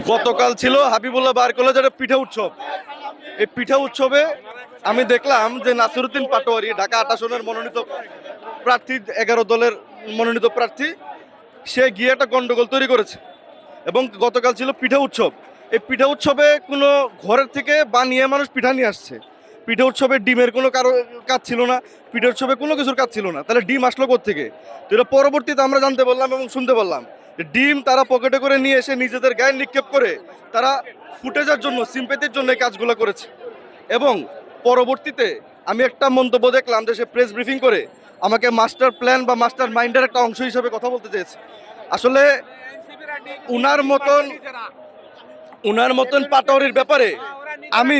গতকাল ছিল হাবিবুল্লাহ বার কলেজের পিঠা উৎসব। এই পিঠা উৎসবে আমি দেখলাম যে নাসিরউদ্দিন পাটোয়ারি ঢাকা ৮ আসনের মনোনীত প্রার্থী, 11 দলের মনোনীত প্রার্থী, সে গিয়ে একটা গন্ডগোল তৈরি করেছে। এবং গতকাল ছিল পিঠা উৎসব। এই পিঠা উৎসবে কোনো ঘরের থেকে বানিয়ে মানুষ পিঠা নিয়ে আসছে। পিঠা উৎসবে ডিমের কোনো কাজ ছিল না, পিঠা উৎসবে কোনো কিছুর কাজ ছিল না। তাহলে ডিম আসলো কোত্থেকে? তো এটা পরবর্তীতে আমরা জানতে পারলাম এবং শুনতে পারলাম যে ডিম তারা পকেটে করে নিয়ে এসে নিজেদের গায়ে নিক্ষেপ করে তারা ফুটেজের জন্য, সিম্পেথির জন্য এই কাজগুলো করেছে। এবং পরবর্তীতে আমি একটা মন্তব্য দেখলাম যে সে প্রেস ব্রিফিং করে আমাকে মাস্টার প্ল্যান বা মাস্টার মাইন্ডের একটা অংশ হিসেবে কথা বলতে চেয়েছে। আসলে উনার মতন পাটোয়ারির ব্যাপারে আমি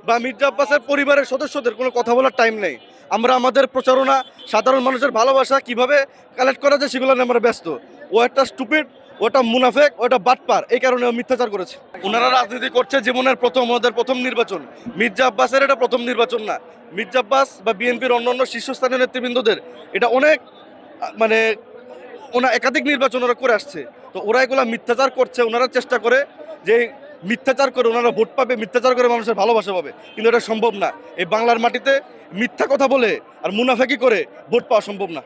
বা মির্জা আব্বাসের পরিবারের সদস্যদের কোনো কথা বলার টাইম নেই। আমরা আমাদের প্রচারণা, সাধারণ মানুষের ভালোবাসা কিভাবে কালেক্ট করা যায় সেগুলো নিয়ে আমরা ব্যস্ত। ও একটা স্টুপিড, ওটা মুনাফেক, ওটা বাটপার, এই কারণে ও মিথ্যাচার করেছে। ওনারা রাজনীতি করছে জীবনের ওদের প্রথম নির্বাচন। মির্জা আব্বাসের এটা প্রথম নির্বাচন না। মির্জা আব্বাস বা বিএনপির অন্যান্য শীর্ষস্থানীয় নেতৃবৃন্দদের এটা অনেক মানে একাধিক নির্বাচন ওরা করে আসছে। তো ওরা এগুলা মিথ্যাচার করছে। ওনারা চেষ্টা করে যে মিথ্যাচার করে ওনারা ভোট পাবে, মিথ্যাচার করে মানুষের ভালোবাসা পাবে, কিন্তু এটা সম্ভব না। এই বাংলার মাটিতে মিথ্যা কথা বলে আর মুনাফেকি করে ভোট পাওয়া সম্ভব না।